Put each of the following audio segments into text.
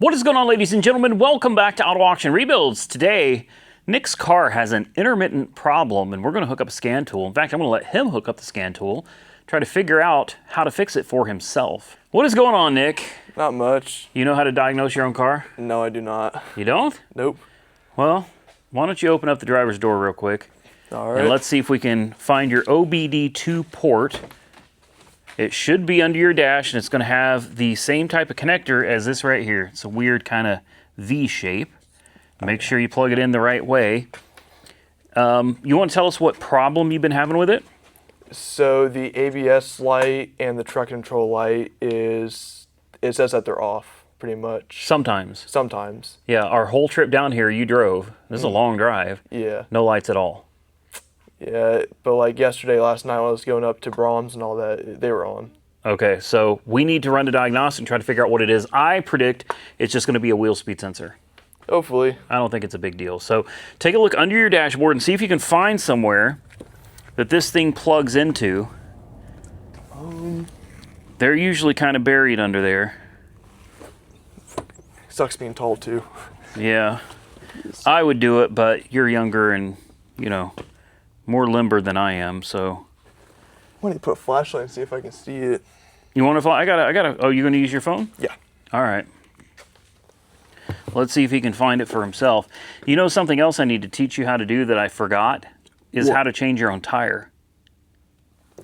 What is going on, ladies and gentlemen? Welcome back to Auto Auction Rebuilds. Today, Nick's car has an intermittent problem, and we're going to hook up a scan tool. In fact, I'm going to let him hook up the scan tool, try to figure out how to fix it for himself. What is going on, Nick? Not much. You know how to diagnose your own car? No, I do not. You don't? Nope. Well, why don't you open up the driver's door real quick? All right. And let's see if we can find your OBD2 port. It should be under your dash, and it's going to have the same type of connector as this right here. It's a weird kind of V shape. Make sure you plug it in the right way. You want to tell us what problem you've been having with it? So the ABS light and the truck control light it says that they're off pretty much. Sometimes. Sometimes. Yeah, our whole trip down here you drove. This is a long drive. Yeah. No lights at all. Yeah, but like yesterday, last night when I was going up to Brahms and all that, they were on. Okay, so we need to run the diagnostic and try to figure out what it is. I predict it's just going to be a wheel speed sensor. Hopefully. I don't think it's a big deal. So take a look under your dashboard and see if you can find somewhere that this thing plugs into. They're usually kind of buried under there. Sucks being told to. Yeah. I would do it, but you're younger and, you know, more limber than I am, so. I need to put a flashlight and see if I can see it. You want to fly? I gotta, oh, you're gonna use your phone? Yeah. All right. Let's see if he can find it for himself. You know something else I need to teach you how to do that I forgot? Is What? how to change your own tire.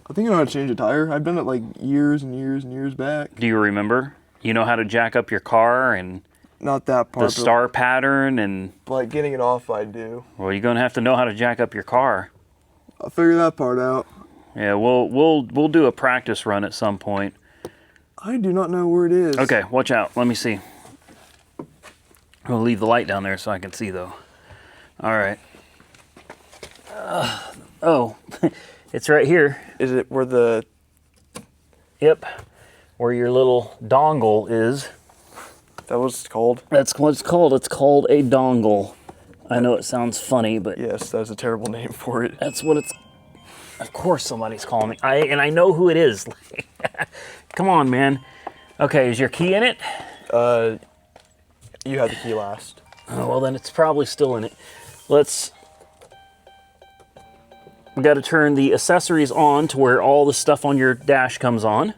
I think I know how to change a tire. I've done it like years and years and years back. Do you remember? You know how to jack up your car and Not that part. the star pattern and, But like getting it off, I do. well, you're gonna have to know how to jack up your car. I'll figure that part out. Yeah, we'll do a practice run at some point. I do not know where it is. Okay, watch out. Let me see. I'm gonna leave the light down there so I can see though. All right. Oh, it's right here. Is it where the... Yep, where your little dongle is. That was called? That's what it's called. It's called a dongle. I know it sounds funny, but Yes, that's a terrible name for it. that's what it's. Of course, somebody's calling me. I know who it is. Come on, man. Okay, is your key in it? You had the key last. Oh, well, then it's probably still in it. We got to turn the accessories on to where all the stuff on your dash comes on.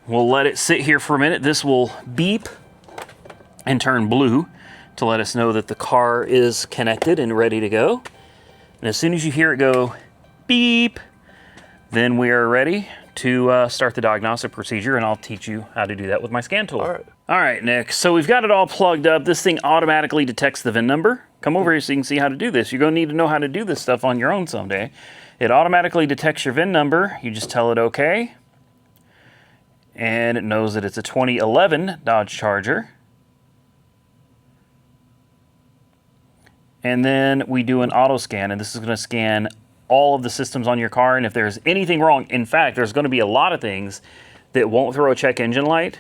We'll let it sit here for a minute. This will beep and turn blue to let us know that the car is connected and ready to go. And as soon as you hear it go beep, then we are ready to start the diagnostic procedure, and I'll teach you how to do that with my scan tool. All right. All right, Nick, so we've got it all plugged up. This thing automatically detects the VIN number. Come over here so you can see how to do this. You're going to need to know how to do this stuff on your own someday. It automatically detects your VIN number. You just tell it okay. And it knows that it's a 2011 Dodge Charger. And then we do an auto scan, and this is going to scan all of the systems on your car. And if there's anything wrong, in fact, there's going to be a lot of things that won't throw a check engine light.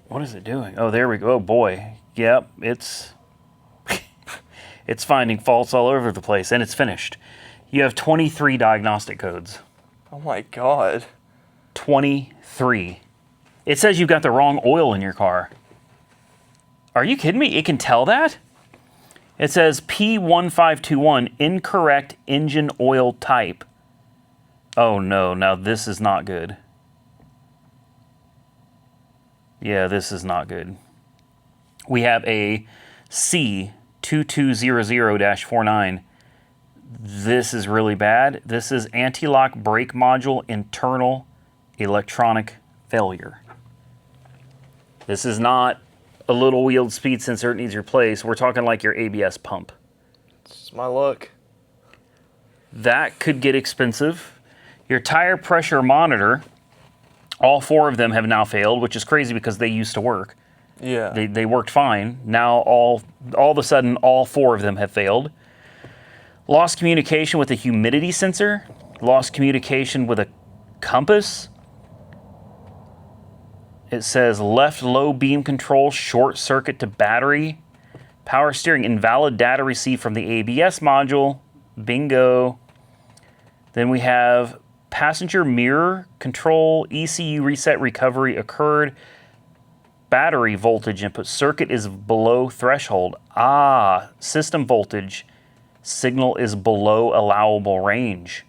What is it doing? Oh, there we go. Oh, boy. Yep, it's finding faults all over the place, and it's finished. You have 23 diagnostic codes. Oh my God. 23. It says you've got the wrong oil in your car. Are you kidding me? It can tell that? It says P1521, incorrect engine oil type. Oh no, now this is not good. Yeah, this is not good. We have a C2200-49. This is really bad. This is anti-lock brake module internal electronic failure. This is not a little wheeled speed sensor that needs replaced. We're talking like your ABS pump. It's my luck. That could get expensive. Your tire pressure monitor, all 4 of them have now failed, which is crazy because they used to work. Yeah. They worked fine. Now all of a sudden, all 4 of them have failed. Lost communication with a humidity sensor. Lost communication with a compass. It says left low beam control, short circuit to battery. Power steering, invalid data received from the ABS module. Bingo. Then we have passenger mirror control, ECU reset recovery occurred. battery voltage input. Circuit is below threshold. Ah, system voltage. Signal is below allowable range.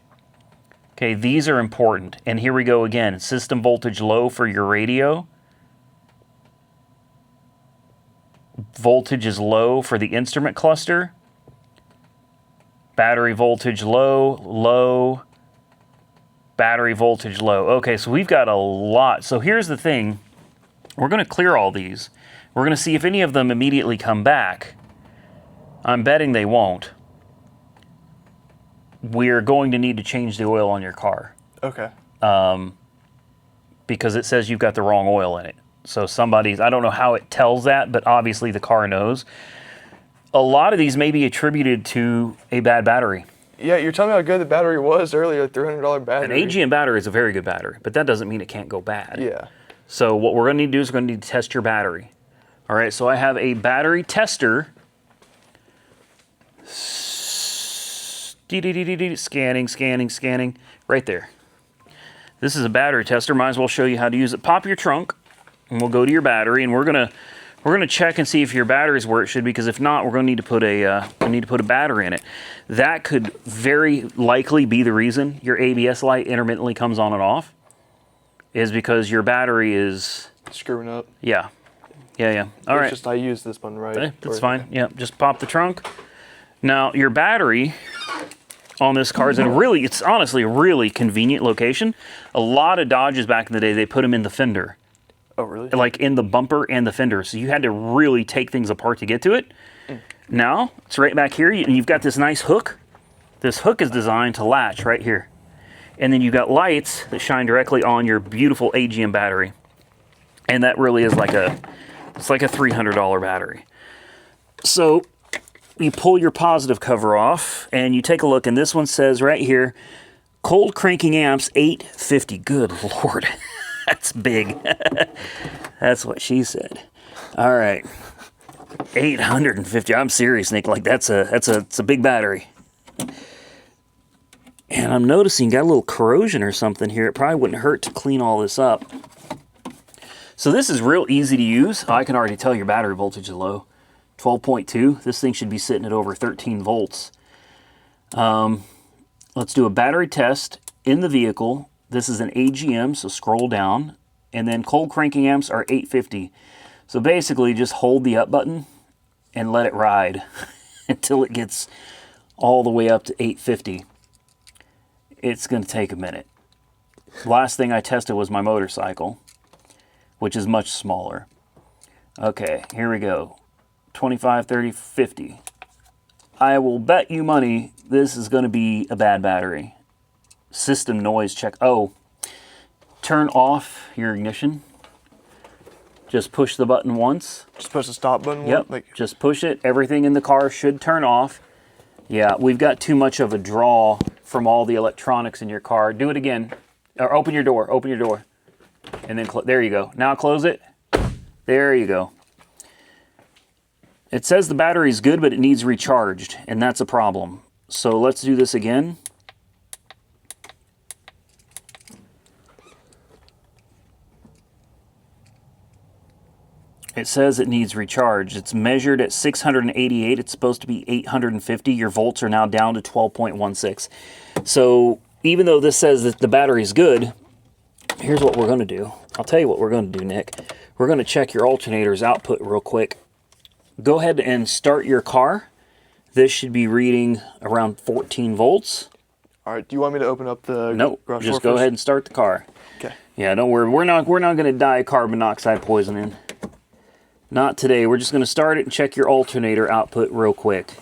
Okay, these are important. And here we go again. System voltage low for your radio. Voltage is low for the instrument cluster. Battery voltage low, low. Battery voltage low. Okay, so we've got a lot. So here's the thing. We're going to clear all these. We're going to see if any of them immediately come back. I'm betting they won't. We're going to need to change the oil on your car. Okay. Because it says you've got the wrong oil in it. So somebody's, I don't know how it tells that, but obviously the car knows. A lot of these may be attributed to a bad battery. Yeah, you're telling me how good the battery was earlier, $300 battery. An AGM battery is a very good battery, but that doesn't mean it can't go bad. Yeah. So what we're going to need to do is we're going to need to test your battery. All right, so I have a battery tester. Scanning, scanning, scanning. Right there. This is a battery tester. Might as well show you how to use it. Pop your trunk, and we'll go to your battery, and we're gonna check and see if your battery's where it should be. Because if not, we're going to need to put a battery in it. That could very likely be the reason your ABS light intermittently comes on and off. Is because your battery is screwing up. Yeah. All right. Just I use this one right. That's fine. Yeah. Just pop the trunk. Now your battery on this car is in it's honestly a really convenient location. A lot of Dodges back in the day, they put them in the fender. Oh, really? Like in the bumper and the fender. So you had to really take things apart to get to it. Now, it's right back here. You've got this nice hook. This hook is designed to latch right here. And then you've got lights that shine directly on your beautiful AGM battery. And that really is it's like a $300 battery. So you pull your positive cover off and you take a look, and this one says right here, cold cranking amps 850. Good Lord. That's big. That's what she said. All right. 850. I'm serious, Nick. Like it's a big battery. And I'm noticing you got a little corrosion or something here. It probably wouldn't hurt to clean all this up. So this is real easy to use. I can already tell your battery voltage is low. 12.2. This thing should be sitting at over 13 volts. Let's do a battery test in the vehicle. This is an AGM, so scroll down. And then cold cranking amps are 850. So basically just hold the up button and let it ride until it gets all the way up to 850. It's going to take a minute. Last thing I tested was my motorcycle, which is much smaller. Okay, here we go. 25, 30, 50. I will bet you money this is going to be a bad battery. System noise check. Oh, turn off your ignition. Just push the button once. Just push the stop button? Yep, just push it. Everything in the car should turn off. Yeah, we've got too much of a draw from all the electronics in your car. Do it again. Or open your door. Open your door. And then, there you go. Now close it. There you go. It says the battery's good, but it needs recharged, and that's a problem. So let's do this again. It says it needs recharged. It's measured at 688. It's supposed to be 850. Your volts are now down to 12.16. So even though this says that the battery's good, here's what we're going to do. I'll tell you what we're going to do, Nick. We're going to check your alternator's output real quick. Go ahead and start your car. This should be reading around 14 volts. All right. Do you want me to open up the Nope. garage Just door go first? ahead and start the car. Okay. Yeah, don't worry. We're not going to die of carbon monoxide poisoning. Not today. We're just going to start it and check your alternator output real quick.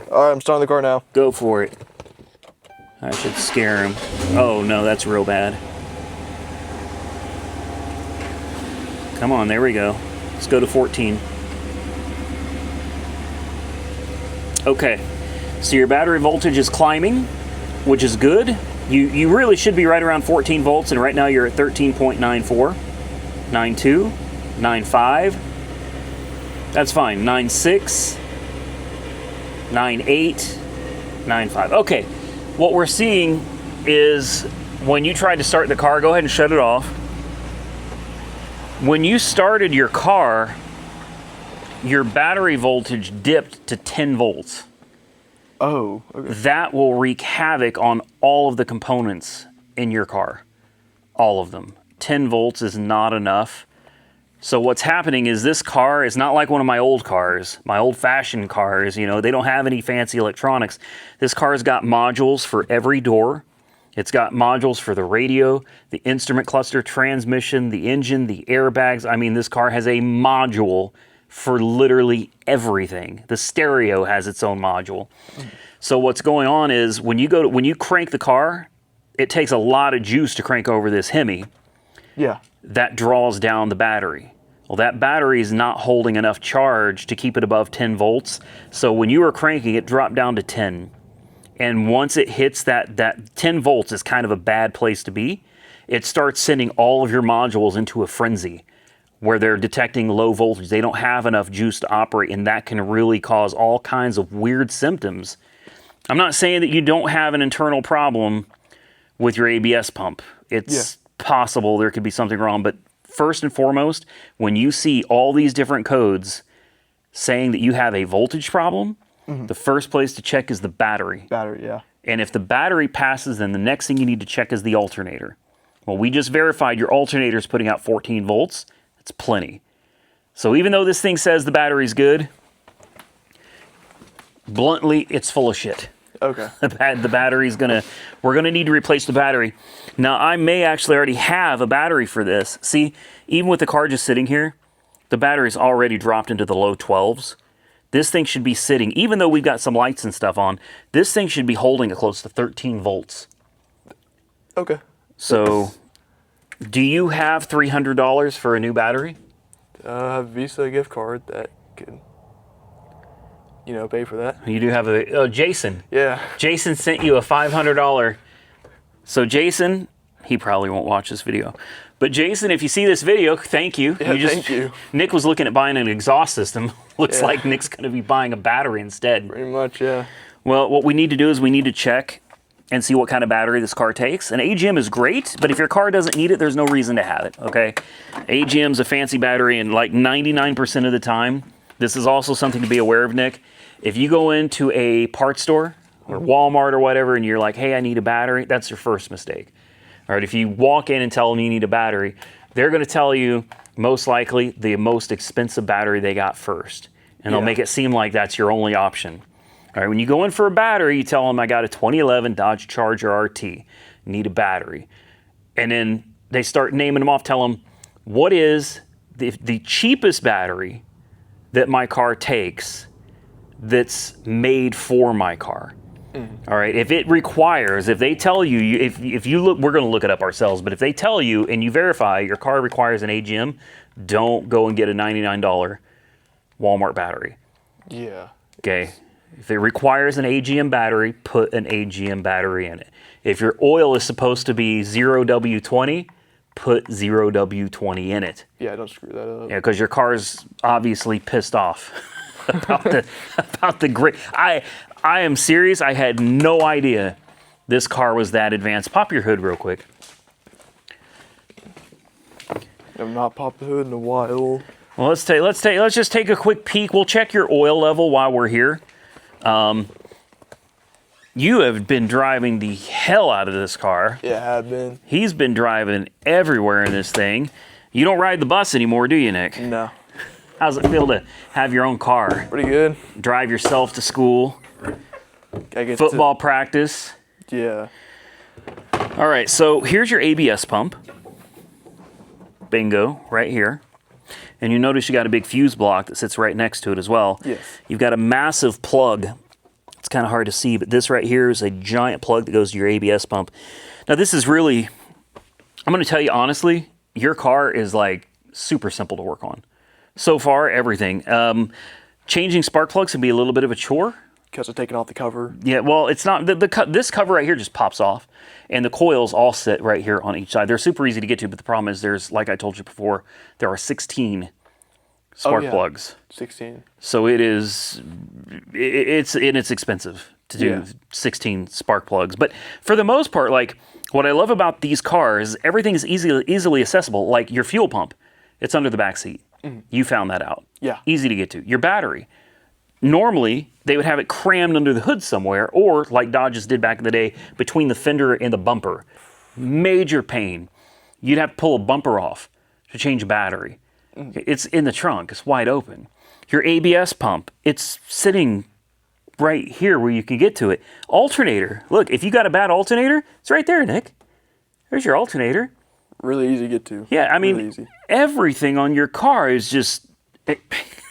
All right, I'm starting the car now. Go for it. I should scare him. Oh, no, that's real bad. Come on, there we go. Let's go to 14. Okay, so your battery voltage is climbing, which is good. You really should be right around 14 volts, and right now you're at 13.94, 92, 95. That's fine. 9.6, 9.8, 9.5. Okay, what we're seeing is when you try to start the car, go ahead and shut it off. When you started your car, your battery voltage dipped to 10 volts. Oh, okay. That will wreak havoc on all of the components in your car. All of them. 10 volts is not enough. So what's happening is this car is not like one of my old cars, my old-fashioned cars. You know, they don't have any fancy electronics. This car's got modules for every door. It's got modules for the radio, the instrument cluster, transmission, the engine, the airbags. I mean, this car has a module for literally everything. The stereo has its own module. So what's going on is when you crank the car, it takes a lot of juice to crank over this Hemi. Yeah. That draws down the battery. Well, that battery is not holding enough charge to keep it above 10 volts. So when you were cranking, it dropped down to 10. And once it hits that 10 volts is kind of a bad place to be. It starts sending all of your modules into a frenzy where they're detecting low voltage. They don't have enough juice to operate, and that can really cause all kinds of weird symptoms. I'm not saying that you don't have an internal problem with your ABS pump. It's possible there could be something wrong, but first and foremost, when you see all these different codes saying that you have a voltage problem, the first place to check is the battery. Battery, yeah. And if the battery passes, then the next thing you need to check is the alternator. Well, we just verified your alternator is putting out 14 volts. It's plenty. So even though this thing says the battery's good, bluntly, it's full of shit. Okay. The battery's we're gonna need to replace the battery. Now, I may actually already have a battery for this. See, even with the car just sitting here, the battery's already dropped into the low 12s. This thing should be sitting, even though we've got some lights and stuff on, this thing should be holding it close to 13 volts. Okay. So, do you have $300 for a new battery? I have a Visa gift card that can, pay for that. You do have a Jason. Yeah. Jason sent you a $500. So Jason, he probably won't watch this video. But Jason, if you see this video, thank you. Yeah, thank you. Nick was looking at buying an exhaust system. Looks like Nick's going to be buying a battery instead. Pretty much, yeah. Well, what we need to do is we need to check and see what kind of battery this car takes. An AGM is great, but if your car doesn't need it, there's no reason to have it, okay? AGM's a fancy battery, and like 99% of the time, this is also something to be aware of, Nick. If you go into a parts store or Walmart or whatever, and you're like, hey, I need a battery, that's your first mistake. All right, if you walk in and tell them you need a battery, they're going to tell you most likely the most expensive battery they got first. And they'll make it seem like that's your only option. All right, when you go in for a battery, you tell them I got a 2011 Dodge Charger RT, need a battery. And then they start naming them off, tell them what is the cheapest battery that my car takes that's made for my car. All right, if they tell you, if you look, we're going to look it up ourselves, but if they tell you and you verify your car requires an AGM, don't go and get a $99 Walmart battery. Yeah. Okay. If it requires an AGM battery, put an AGM battery in it. If your oil is supposed to be 0W20, put 0W20 in it. Yeah, don't screw that up. Yeah, because your car's obviously pissed off about the grid. I am serious. I had no idea this car was that advanced. Pop your hood real quick. I've not popped the hood in a while. Well, let's just take a quick peek. We'll check your oil level while we're here. You have been driving the hell out of this car. Yeah, I have been. He's been driving everywhere in this thing. You don't ride the bus anymore, do you, Nick? No. How's it feel to have your own car? Pretty good. Drive yourself to school. Football practice. Yeah. All right, so here's your ABS pump. Bingo, right here. And you notice you got a big fuse block that sits right next to it as well. Yes. You've got a massive plug. It's kind of hard to see, but this right here is a giant plug that goes to your ABS pump. Now this is really, I'm going to tell you honestly, your car is like super simple to work on. So far, everything. Changing spark plugs can be a little bit of a chore. Because of taking off the cover. Yeah, well, it's not. This cover right here just pops off, and the coils all sit right here on each side. They're super easy to get to, but the problem is there's, like I told you before, there are 16 spark plugs. 16. So it's expensive to do 16 spark plugs. But for the most part, like what I love about these cars, everything is easily accessible. Like your fuel pump. It's under the back seat. You found that out. Yeah. Easy to get to. Your battery. Normally, they would have it crammed under the hood somewhere, or like Dodges did back in the day, between the fender and the bumper. Major pain. You'd have to pull a bumper off to change a battery. It's in the trunk. It's wide open. Your ABS pump, it's sitting right here where you can get to it. Alternator. Look, if you got a bad alternator, it's right there, Nick. There's your alternator. Really easy to get to. Yeah, I mean, really easy. Everything on your car is just...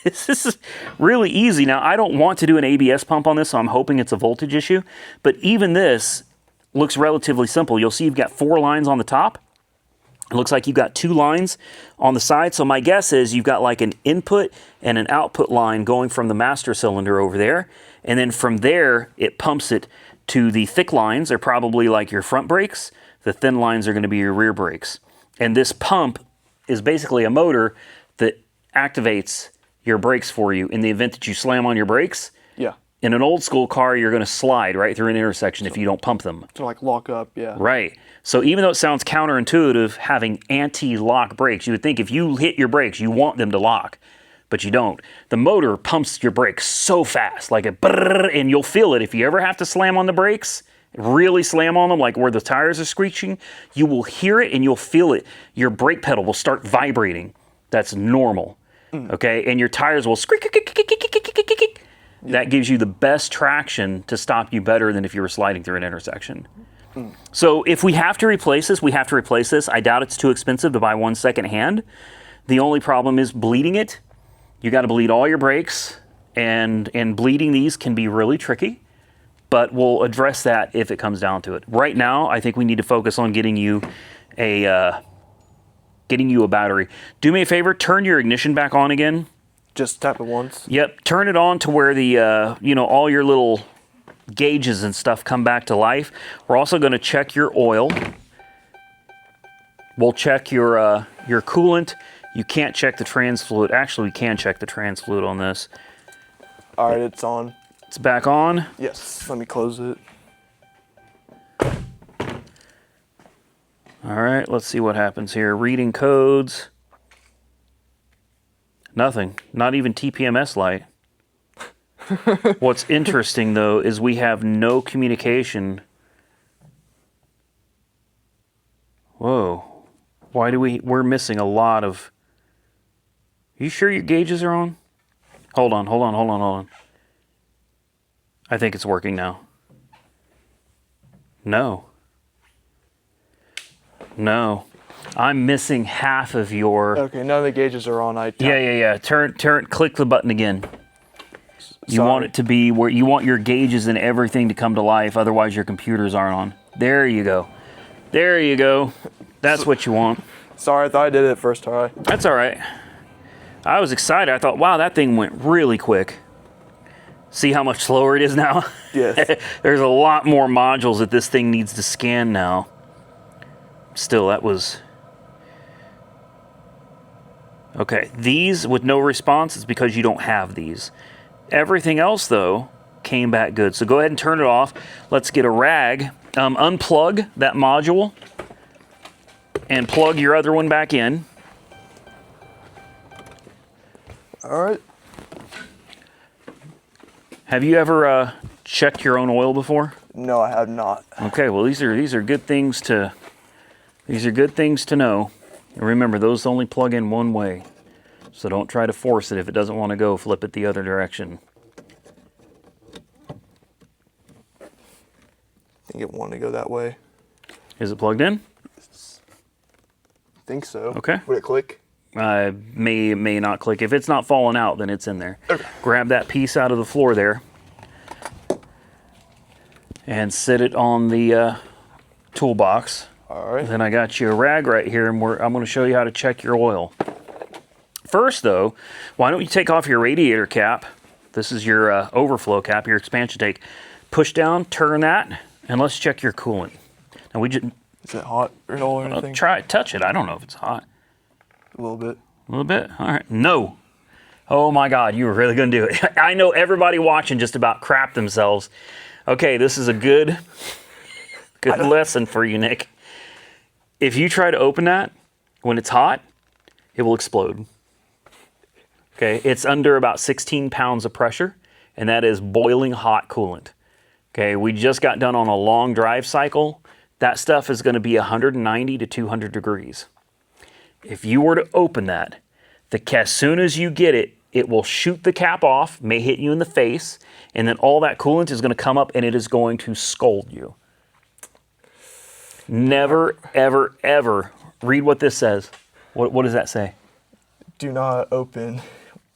This is really easy. Now, I don't want to do an ABS pump on this, so I'm hoping it's a voltage issue. But even this looks relatively simple. You'll see you've got 4 lines on the top. It looks like you've got 2 lines on the side. So my guess is you've got like an input and an output line going from the master cylinder over there. And then from there, it pumps it to the thick lines. They're probably like your front brakes. The thin lines are going to be your rear brakes. And this pump is basically a motor that activates your brakes for you in the event that you slam on your brakes. Yeah. In an old school car, you're going to slide right through an intersection if you don't pump them. To like lock up, yeah. Right. So even though it sounds counterintuitive having anti-lock brakes, you would think if you hit your brakes, you want them to lock, but you don't. The motor pumps your brakes so fast, like a brrr, and you'll feel it. If you ever have to slam on the brakes, really slam on them, like where the tires are screeching, you will hear it and you'll feel it. Your brake pedal will start vibrating. That's normal. Okay, and your tires will squeak. That gives you the best traction to stop you better than if you were sliding through an intersection. So if we have to replace this, we have to replace this. I doubt it's too expensive to buy one second hand. The only problem is bleeding it. You got to bleed all your brakes, and bleeding these can be really tricky, but we'll address that if it comes down to it. Right now, I think we need to focus on getting you a battery. Do me a favor, turn your ignition back on again. Just tap it once. Yep, turn it on to where the, all your little gauges and stuff come back to life. We're also going to check your oil. We'll check your coolant. You can't check the trans fluid. Actually, we can check the trans fluid on this. All right, it's on. It's back on. Yes, let me close it. All right, let's see what happens here. Reading codes. Nothing. Not even TPMS light. What's interesting, though, is we have no communication. Whoa. Why do we're missing a lot of... You sure your gauges are on? Hold on. I think it's working now. No. I'm missing half of your... Okay, none of the gauges are on. Yeah. Turn, click the button again. You Sorry. want it to be where you want your gauges and everything to come to life, otherwise your computers aren't on. There you go. That's what you want. Sorry, I thought I did it first try. That's all right. I was excited. I thought, wow, that thing went really quick. See how much slower it is now? Yes. There's a lot more modules that this thing needs to scan now. Still, that was... Okay, these with no response is because you don't have these. Everything else, though, came back good. So go ahead and turn it off. Let's get a rag. Unplug that module and plug your other one back in. All right. Have you ever checked your own oil before? No, I have not. Okay, well these are good things to know. And remember, those only plug in one way. So don't try to force it. If it doesn't want to go, flip it the other direction. I think it wanted to go that way. Is it plugged in? I think so. Okay. Would it click? May not click. If it's not falling out, then it's in there. Okay. Grab that piece out of the floor there and sit it on the toolbox. All right. Then I got you a rag right here, and I'm going to show you how to check your oil. First, though, why don't you take off your radiator cap? This is your overflow cap, your expansion tank. Push down, turn that, and let's check your coolant. Now we just Is it hot at all or anything? try it, touch it. I don't know if it's hot. A little bit. A little bit? All right. No. Oh my God, you were really going to do it. I know everybody watching just about crap themselves. Okay, this is a good lesson for you, Nick. If you try to open that when it's hot, it will explode. Okay, it's under about 16 pounds of pressure, and that is boiling hot coolant. Okay, we just got done on a long drive cycle. That stuff is going to be 190 to 200 degrees. If you were to open that, as soon as you get it, it will shoot the cap off, may hit you in the face, and then all that coolant is going to come up and it is going to scald you. Never, ever, ever read what this says. What does that say? Do not open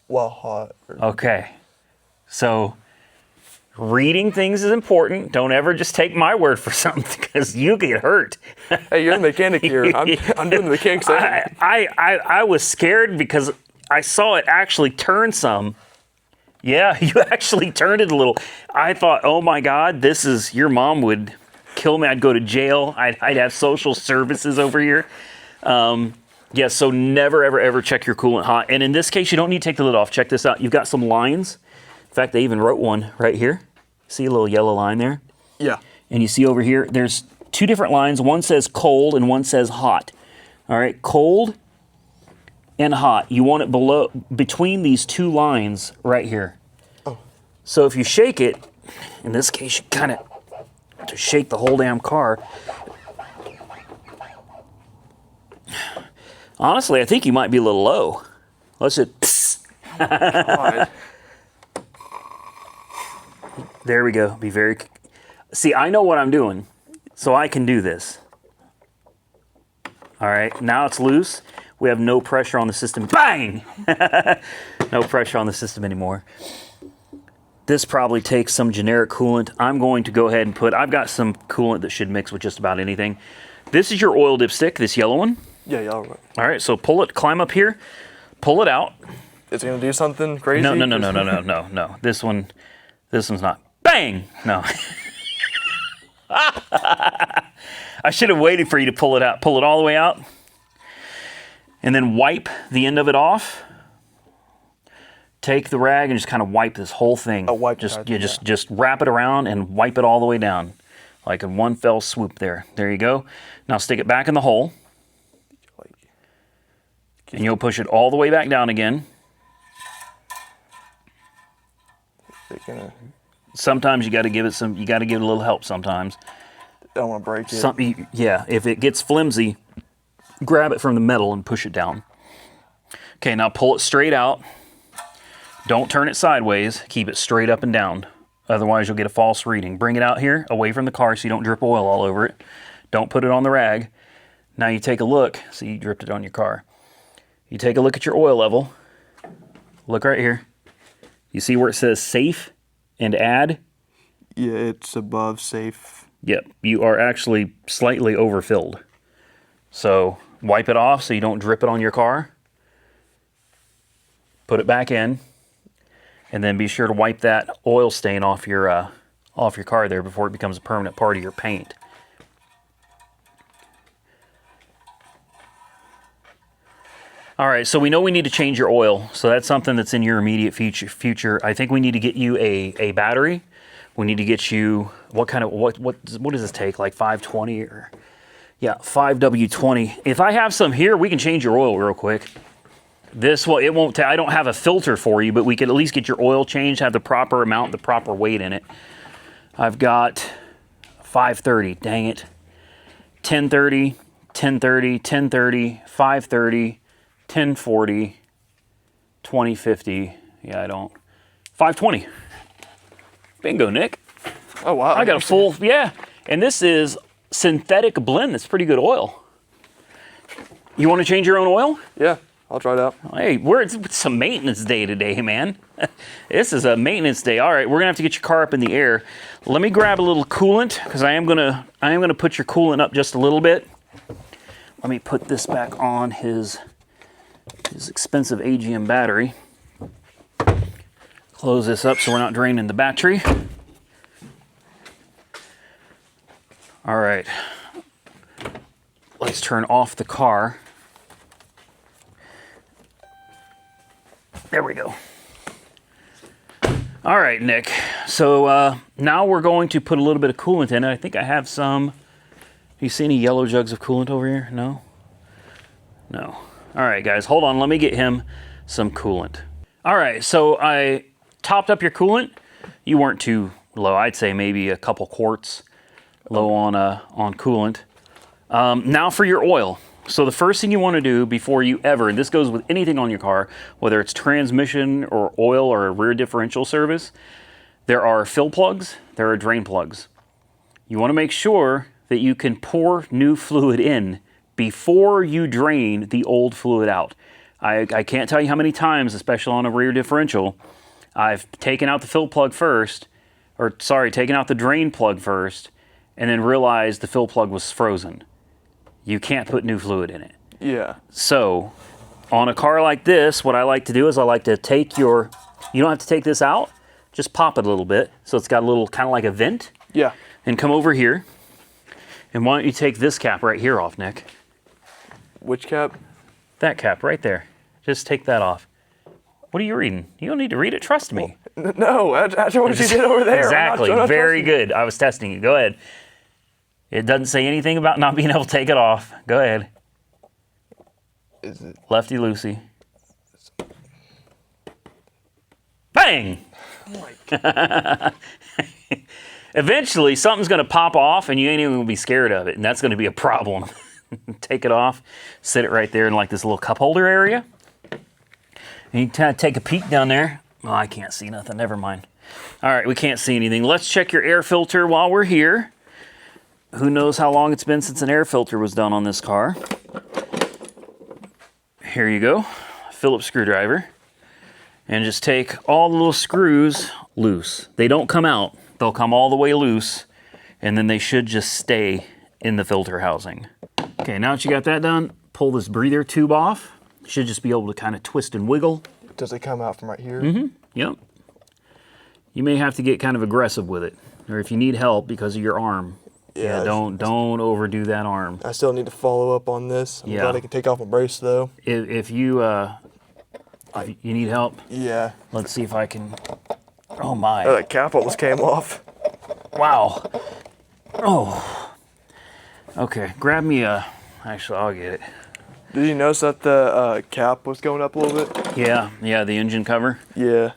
while hot. Okay, so reading things is important. Don't ever just take my word for something because you get hurt. Hey, you're the mechanic here. I'm doing the mechanic side. I was scared because I saw it actually turn some. Yeah, you actually turned it a little. I thought, oh my God, your mom would kill me. I'd go to jail. I'd have social services over here. Yeah, so never, ever, ever check your coolant hot. And in this case, you don't need to take the lid off. Check this out. You've got some lines. In fact, they even wrote one right here. See a little yellow line there? Yeah. And you see over here, there's two different lines. One says cold and one says hot. All right, cold and hot. You want it between these two lines right here. Oh. So if you shake it, in this case, you kind of have to shake the whole damn car. Honestly, I think you might be a little low. Let's just, God. There we go. Be very, see, I know what I'm doing, so I can do this. All right, now it's loose. We have no pressure on the system. Bang! No pressure on the system anymore. This probably takes some generic coolant. I'm going to go ahead and I've got some coolant that should mix with just about anything. This is your oil dipstick, this yellow one. Yeah, y'all right. All right, so climb up here, pull it out. Is it gonna do something crazy? No. This one's not. Bang! No. I should have waited for you to pull it out. Pull it all the way out. And then wipe the end of it off. Take the rag and just kind of wipe this whole thing. Wipe just wrap it around and wipe it all the way down. Like in one fell swoop there. There you go. Now stick it back in the hole. And you'll push it all the way back down again. Sometimes you got to give it a little help sometimes. I don't want to break it. Yeah, if it gets flimsy, grab it from the metal and push it down. Okay, now pull it straight out. Don't turn it sideways. Keep it straight up and down. Otherwise, you'll get a false reading. Bring it out here, away from the car so you don't drip oil all over it. Don't put it on the rag. Now you take a look. See, you dripped it on your car. You take a look at your oil level. Look right here. You see where it says safe and add? Yeah, it's above safe. Yep, you are actually slightly overfilled. So wipe it off so you don't drip it on your car. Put it back in. And then be sure to wipe that oil stain off your car there before it becomes a permanent part of your paint. All right, so we know we need to change your oil. So that's something that's in your immediate future. I think we need to get you a battery. We need to get you, what does this take? Like 520 or, yeah, 5W20. If I have some here, we can change your oil real quick. It won't, I don't have a filter for you, but we can at least get your oil changed, have the proper amount, the proper weight in it. I've got 530, dang it. 1030, 1030, 1030, 530, 1040, 2050. Yeah, I don't. 520. Bingo, Nick. Oh, wow. I got a full, yeah. And this is synthetic blend. That's pretty good oil. You want to change your own oil? Yeah, I'll try it out. Hey, it's some maintenance day today, man. This is a maintenance day. All right, we're gonna have to get your car up in the air. Let me grab a little coolant because I am gonna put your coolant up just a little bit. Let me put this back on his expensive AGM battery. Close this up so we're not draining the battery. All right, let's turn off the car. There we go. All right, Nick. So now we're going to put a little bit of coolant in it. I think I have some. Do you see any yellow jugs of coolant over here? No? No. All right, guys, hold on. Let me get him some coolant. All right, so I topped up your coolant. You weren't too low. I'd say maybe a couple quarts low on coolant. Now for your oil. So the first thing you want to do before you ever, and this goes with anything on your car, whether it's transmission or oil or a rear differential service, there are fill plugs, there are drain plugs. You want to make sure that you can pour new fluid in before you drain the old fluid out. I can't tell you how many times, especially on a rear differential, I've taken out the fill plug first, taken out the drain plug first, and then realized the fill plug was frozen. You can't put new fluid in it. Yeah. So, on a car like this, what I like to do is I like to take you don't have to take this out, just pop it a little bit. So it's got a little, kind of like a vent. Yeah. And come over here. And why don't you take this cap right here off, Nick? Which cap? That cap right there. Just take that off. What are you reading? You don't need to read it, trust me. No, that's what you did over there. Exactly, very good. I was testing you, go ahead. It doesn't say anything about not being able to take it off. Go ahead. Is it? Lefty loosey. Bang! Oh my God. Eventually, something's going to pop off and you ain't even going to be scared of it. And that's going to be a problem. Take it off, sit it right there in like this little cup holder area. And you kind of take a peek down there. Oh, I can't see nothing. Never mind. All right, we can't see anything. Let's check your air filter while we're here. Who knows how long it's been since an air filter was done on this car. Here you go. Phillips screwdriver. And just take all the little screws loose. They don't come out. They'll come all the way loose. And then they should just stay in the filter housing. Okay, now that you got that done, pull this breather tube off. You should just be able to kind of twist and wiggle. Does it come out from right here? Mm-hmm. Yep. You may have to get kind of aggressive with it. Or if you need help because of your arm. Yeah, don't overdo that arm. I still need to follow up on this. I'm glad I can take off my brace though. If you need help, yeah. Let's see if I can. Oh my! Oh, that cap almost came off. Wow. Oh. Okay, grab me a. Actually, I'll get it. Did you notice that the cap was going up a little bit? Yeah, the engine cover. Yeah,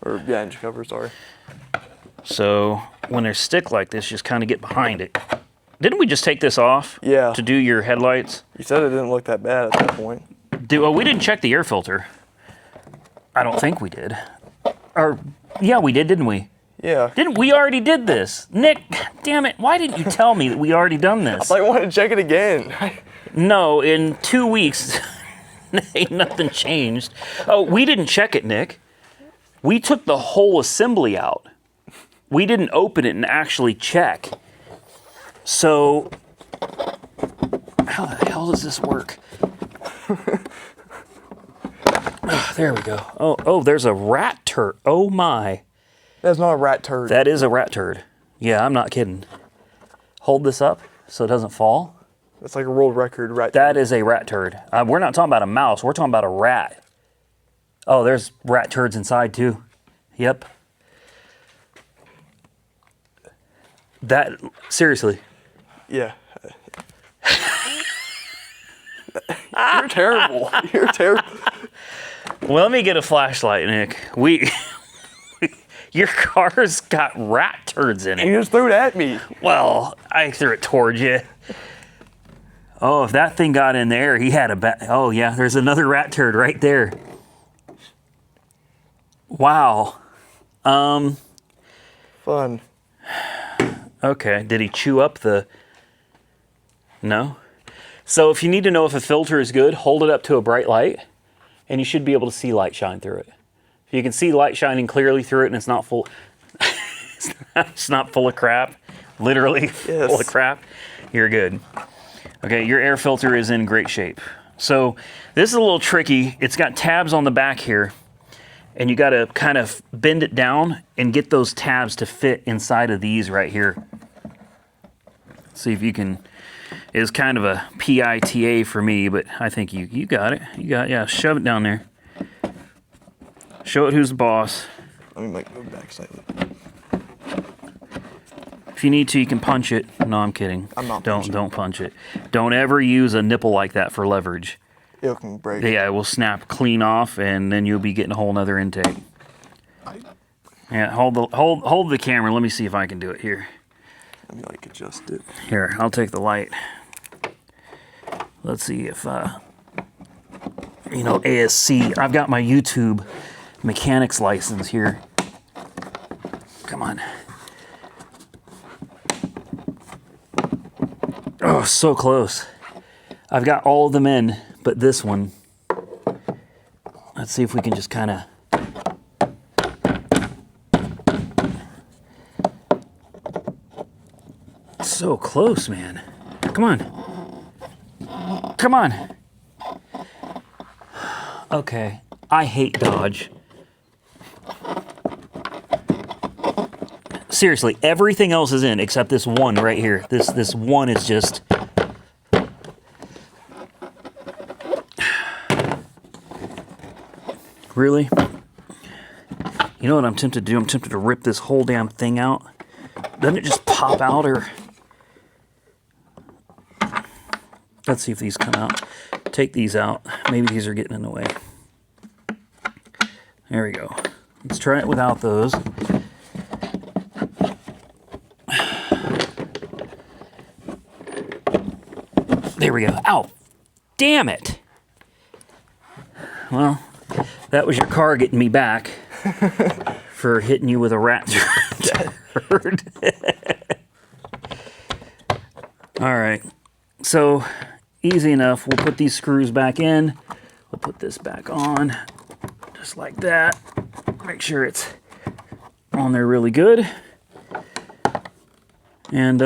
engine cover. Sorry. So when they're stick like this, just kind of get behind it. Didn't we just take this off? Yeah. To do your headlights? You said it didn't look that bad at that point. We didn't check the air filter. I don't think we did. Or yeah, we did, didn't we? Yeah. Didn't we already did this? Nick, damn it! Why didn't you tell me that we already done this? I wanted to check it again. No, in 2 weeks, ain't nothing changed. Oh, we didn't check it, Nick. We took the whole assembly out. We didn't open it and actually check. So, how the hell does this work? Oh, there we go. Oh, there's a rat turd. Oh my. That's not a rat turd. That is a rat turd. Yeah, I'm not kidding. Hold this up so it doesn't fall. That's like a world record rat turd. That is a rat turd. We're not talking about a mouse. We're talking about a rat. Oh, there's rat turds inside too. Yep. That, seriously. Yeah. You're terrible. You're terrible. Well, let me get a flashlight, Nick. Your car's got rat turds in it. You just threw it at me. Well, I threw it towards you. Oh, if that thing got in there, he had a oh yeah, there's another rat turd right there. Wow. Fun. Okay, did he chew up the... No? So if you need to know if a filter is good, hold it up to a bright light, and you should be able to see light shine through it. If you can see light shining clearly through it and it's not full... it's not full of crap, literally full of crap, you're good. Okay, your air filter is in great shape. So this is a little tricky. It's got tabs on the back here, and you got to kind of bend it down and get those tabs to fit inside of these right here. See if you can. It's kind of a PITA for me, but I think you got it. Yeah, shove it down there. Show it who's the boss. Let me move back slightly. If you need to, you can punch it. No, I'm kidding. I'm not. Don't punch it. Don't ever use a nipple like that for leverage. it can break. Yeah, it will snap clean off, and then you'll be getting a whole nother intake. Yeah, hold the camera. Let me see if I can do it here. Let me like adjust it. Here, I'll take the light. Let's see if ASC. I've got my YouTube mechanics license here. Come on. Oh, so close. I've got all of them in, but this one. Let's see if we can just kind of. So close, man. Come on. Come on. Okay. I hate Dodge. Seriously, everything else is in except this one right here. This one is just. Really? You know what I'm tempted to do? I'm tempted to rip this whole damn thing out. Doesn't it just pop out, or? Let's see if these come out. Take these out. Maybe these are getting in the way. There we go. Let's try it without those. There we go. Ow! Damn it! Well, that was your car getting me back for hitting you with a rat turd. All right. So, easy enough. We'll put these screws back in. We'll put this back on, just like that. Make sure it's on there really good. And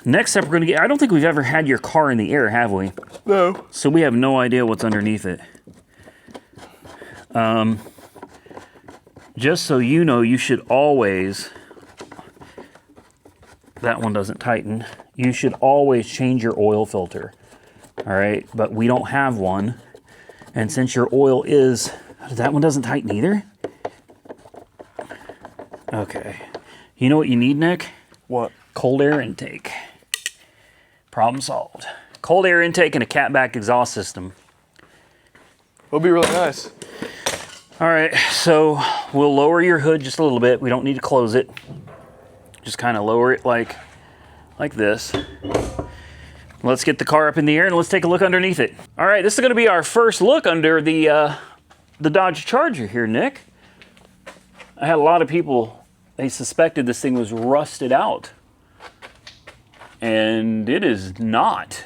next step we're going to get, I don't think we've ever had your car in the air, have we? No. So we have no idea what's underneath it. Just so you know, you should always, that one doesn't tighten, you should always change your oil filter. All right, but we don't have one. And since your oil is, that one doesn't tighten either? Okay. You know what you need, Nick? What? Cold air intake. Problem solved. Cold air intake and a catback exhaust system. It'll be really nice. All right, so we'll lower your hood just a little bit. We don't need to close it. Just kind of lower it like this. Let's get the car up in the air and let's take a look underneath it. All right, this is gonna be our first look under the Dodge Charger here, Nick. I had a lot of people, they suspected this thing was rusted out. And it is not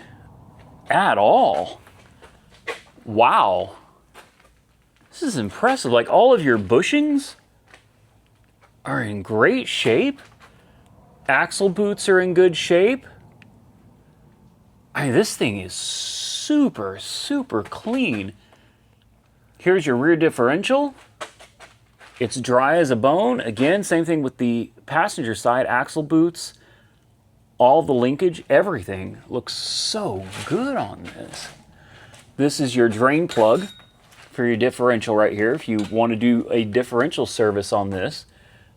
at all. Wow. This is impressive. Like, all of your bushings are in great shape. Axle boots are in good shape. I mean, this thing is super, super clean. Here's your rear differential. It's dry as a bone. Again, same thing with the passenger side. Axle boots, all the linkage, everything looks so good on this. This is your drain plug for your differential right here. If you want to do a differential service on this,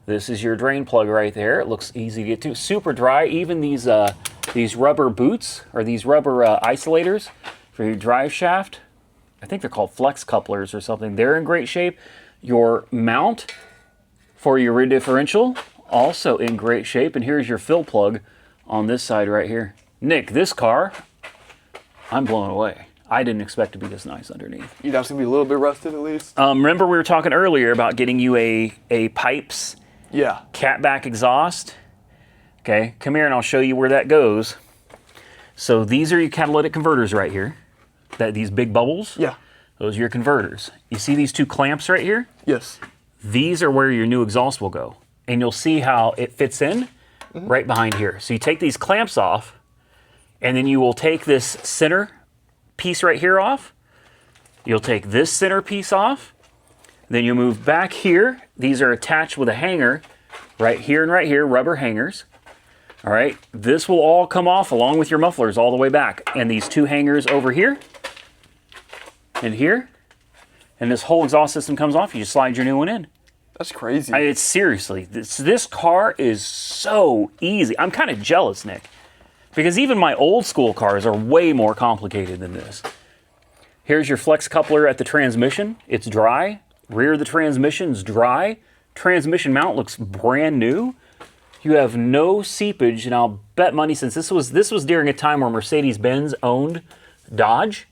this is your drain plug right there. It looks easy to get to. Super dry. Even these rubber boots, or these rubber isolators for your drive shaft, I think they're called flex couplers or something. They're in great shape. Your mount for your rear differential, also in great shape. And here's your fill plug on this side right here. Nick, this car, I'm blown away. I didn't expect to be this nice underneath. You know, it's gonna be a little bit rusted at least. Remember we were talking earlier about getting you a pipes Yeah. catback exhaust? Okay, come here and I'll show you where that goes. So these are your catalytic converters right here. These big bubbles? Yeah. Those are your converters. You see these two clamps right here? Yes. These are where your new exhaust will go. And you'll see how it fits in right behind here. So you take these clamps off, and then you will take this center piece right here off. You'll take this center piece off. Then you move back here. These are attached with a hanger right here and right here, rubber hangers. All right, this will all come off along with your mufflers all the way back. And these two hangers over here and here. And this whole exhaust system comes off. You just slide your new one in. That's crazy. It's seriously, this car is so easy. I'm kind of jealous, Nick, because even my old school cars are way more complicated than this. Here's your flex coupler at the transmission. It's dry. Rear of the transmission's dry. Transmission mount looks brand new. You have no seepage, and I'll bet money, since this was during a time where Mercedes-Benz owned Dodge.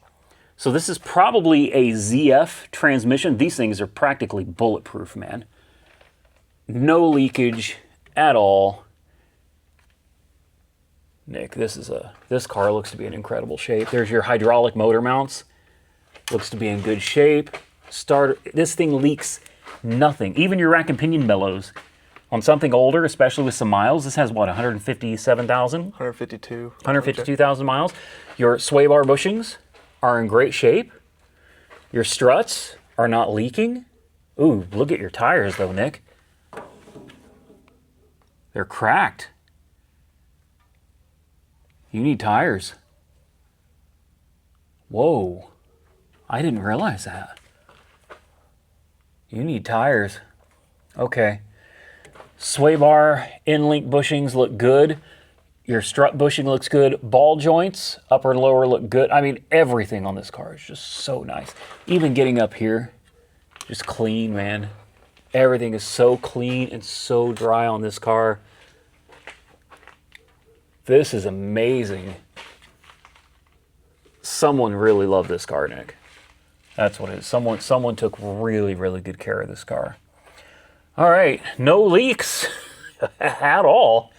So this is probably a ZF transmission. These things are practically bulletproof, man. No leakage at all. Nick, this car looks to be in incredible shape. There's your hydraulic motor mounts. Looks to be in good shape. This thing leaks nothing. Even your rack and pinion bellows. On something older, especially with some miles, this has what, 157,000? 152. 152,000 miles. Your sway bar bushings are in great shape. Your struts are not leaking. Ooh, look at your tires though, Nick. They're cracked. You need tires. Whoa. I didn't realize that. You need tires. Okay. Sway bar, in-link bushings look good. Your strut bushing looks good. Ball joints, upper and lower, look good. I mean, everything on this car is just so nice. Even getting up here, just clean, man. Everything is so clean and so dry on this car. This is amazing. Someone really loved this car, Nick. That's what it is. Someone took really, really good care of this car. All right, no leaks at all.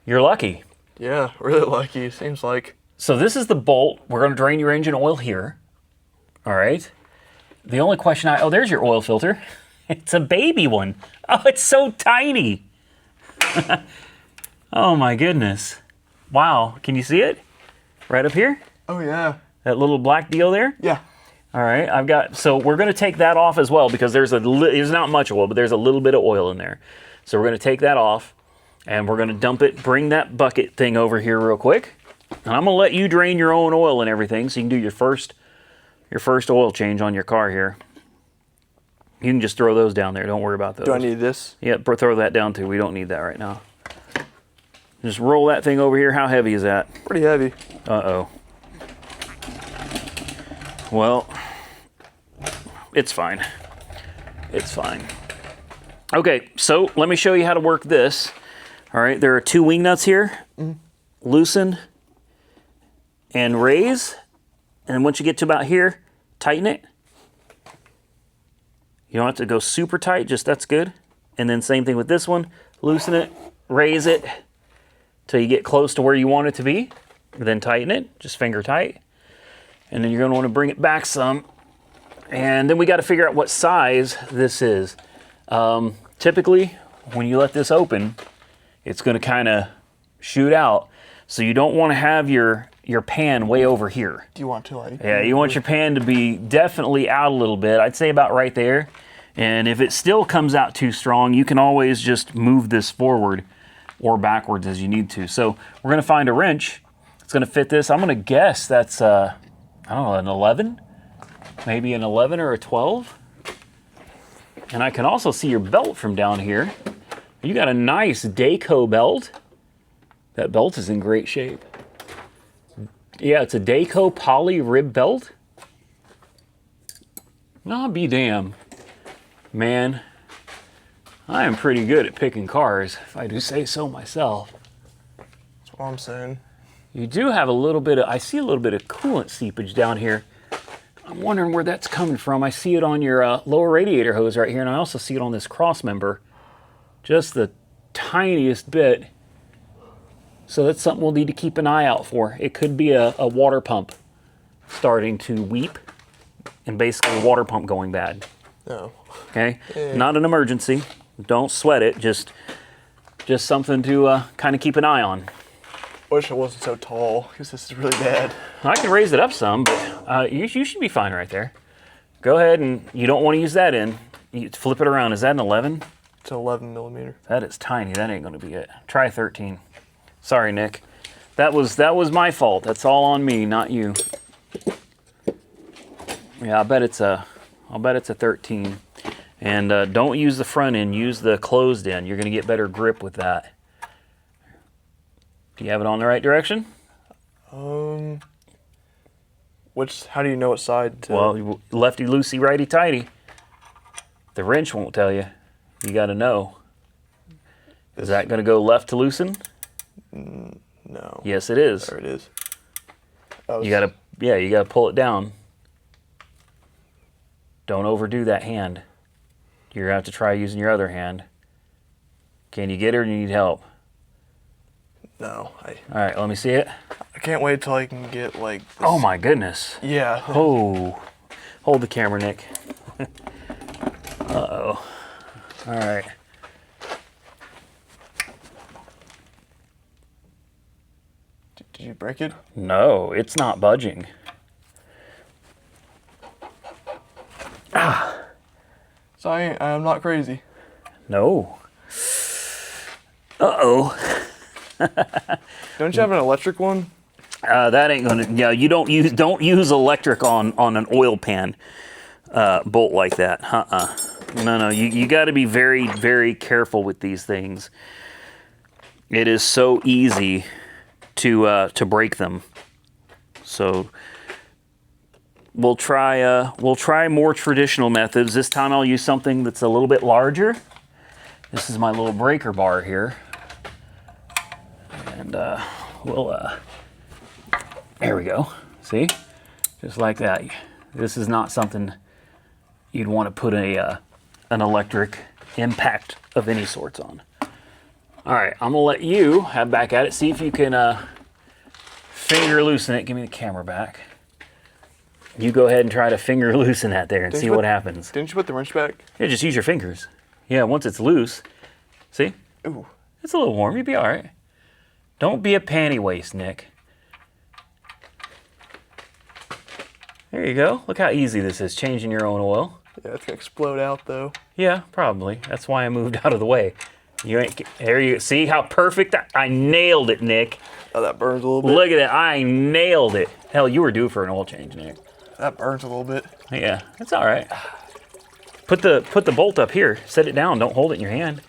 You're lucky. Yeah, really lucky, seems like. So this is the bolt. We're going to drain your engine oil here. All right. The only question oh, there's your oil filter. It's a baby one. Oh, it's so tiny. Oh my goodness. Wow, can you see it? Right up here? Oh yeah. That little black deal there? Yeah. All right, so we're going to take that off as well, because there's not much oil, but there's a little bit of oil in there. So we're going to take that off, and we're going to dump it, bring that bucket thing over here real quick. And I'm going to let you drain your own oil and everything, so you can do your first oil change on your car here. You can just throw those down there. Don't worry about those. Do I need this? Yeah, throw that down too. We don't need that right now. Just roll that thing over here. How heavy is that? Pretty heavy. Uh-oh. Well, it's fine. It's fine. Okay, so let me show you how to work this. All right, there are 2 wing nuts here. Loosen and raise. And once you get to about here, tighten it. You don't have to go super tight, just that's good. And then same thing with this one. Loosen it, raise it till you get close to where you want it to be. Then tighten it, just finger tight. And then you're going to want to bring it back some. And then we got to figure out what size this is. Typically, when you let this open, it's going to kind of shoot out. So you don't want to have your pan way over here. Do you want to, like? Yeah, you want your pan to be definitely out a little bit. I'd say about right there. And if it still comes out too strong, you can always just move this forward or backwards as you need to. So we're going to find a wrench. It's going to fit this. I'm going to guess that's, I don't know, an 11? Maybe an 11 or a 12? And I can also see your belt from down here. You got a nice Dayco belt. That belt is in great shape. Yeah, it's a Dayco poly rib belt. I'll be damned. Man, I am pretty good at picking cars, if I do say so myself. That's what I'm saying. You do have a little bit of, I see a little bit of coolant seepage down here. I'm wondering where that's coming from. I see it on your lower radiator hose right here, and I also see it on this cross member. Just the tiniest bit. So that's something we'll need to keep an eye out for. It could be a water pump starting to weep, and basically a water pump going bad. No. Okay? Not an emergency. Don't sweat it. Just something to kind of keep an eye on. Wish it wasn't so tall, because this is really bad. I can raise it up some, but you should be fine right there. Go ahead, and you don't want to use that end. You flip it around. Is that an 11? It's an 11 millimeter. That is tiny. That ain't going to be it. Try 13. Sorry, Nick. That was my fault. That's all on me, not you. Yeah, I bet it's a 13. And don't use the front end. Use the closed end. You're going to get better grip with that. Do you have it on the right direction? How do you know what side to... Well, lefty loosey, righty tighty. The wrench won't tell you. You got to know. Is that going to go left to loosen? No. Yes, it is. There it is. You got to, you got to pull it down. Don't overdo that hand. You're going to have to try using your other hand. Can you get it or do you need help? No. All right, let me see it. I can't wait till I can get like this. Oh my goodness. Yeah. Oh. Hold the camera, Nick. Uh-oh. All right. Did you break it? No, it's not budging. Ah. So I'm not crazy. No. Uh-oh. Don't you have an electric one? That ain't gonna. Yeah, you don't use electric on an oil pan bolt like that. No. You got to be very, very careful with these things. It is so easy to break them. So we'll try more traditional methods. This time I'll use something that's a little bit larger. This is my little breaker bar here, and there we go. See, just like that. This is not something you'd want to put an electric impact of any sorts on. All right, I'm gonna let you have back at it. See if you can finger loosen it. Give me the camera back. You go ahead and try to finger loosen that there and see what happens. Didn't you put the wrench back? Yeah, just use your fingers. Yeah, once it's loose, see? Ooh. It's a little warm. You'll be all right. Don't be a panty waste, Nick. There you go. Look how easy this is, changing your own oil. Yeah, it's gonna explode out though. Yeah, probably. That's why I moved out of the way. You ain't. There you see how perfect I nailed it, Nick. Oh, that burns a little bit. Look at it. I nailed it. Hell, you were due for an oil change, Nick. That burns a little bit. Yeah, it's all right. Put the bolt up here. Set it down. Don't hold it in your hand.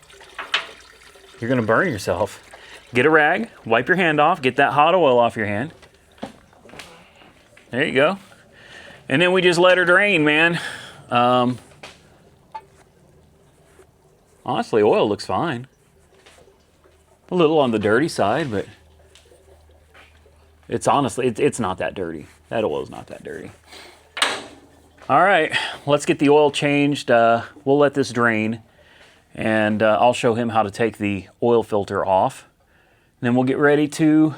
You're gonna burn yourself. Get a rag. Wipe your hand off. Get that hot oil off your hand. There you go. And then we just let her drain, man. Honestly, oil looks fine. A little on the dirty side, but it's honestly, it's not that dirty. That oil's not that dirty. All right, let's get the oil changed. We'll let this drain, and I'll show him how to take the oil filter off. And then we'll get ready to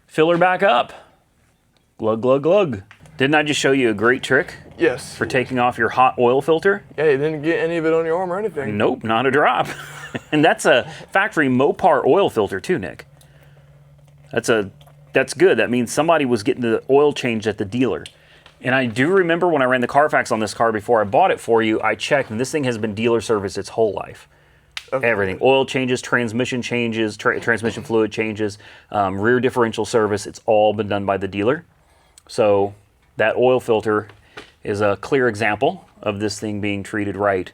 fill her back up. Glug, glug, glug. Didn't I just show you a great trick? Yes. For taking off your hot oil filter? Yeah, you didn't get any of it on your arm or anything. Nope, not a drop. And that's a factory Mopar oil filter too, Nick. That's good. That means somebody was getting the oil changed at the dealer. And I do remember when I ran the Carfax on this car before I bought it for you, I checked, and this thing has been dealer service its whole life. Okay. Everything. Oil changes, transmission changes, transmission fluid changes, rear differential service. It's all been done by the dealer. So that oil filter is a clear example of this thing being treated right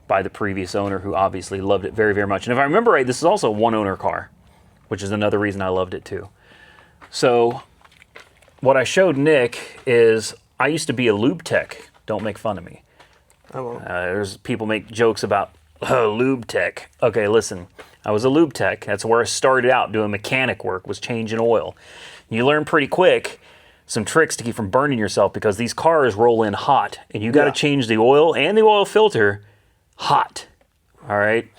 by the previous owner, who obviously loved it very, very much. And if I remember right, this is also a one-owner car, which is another reason I loved it too. So what I showed Nick is I used to be a lube tech. Don't make fun of me. I won't. There's people make jokes about lube tech. Okay, listen, I was a lube tech. That's where I started out doing mechanic work, was changing oil. You learn pretty quick some tricks to keep from burning yourself, because these cars roll in hot, and you got to change the oil and the oil filter hot. All right.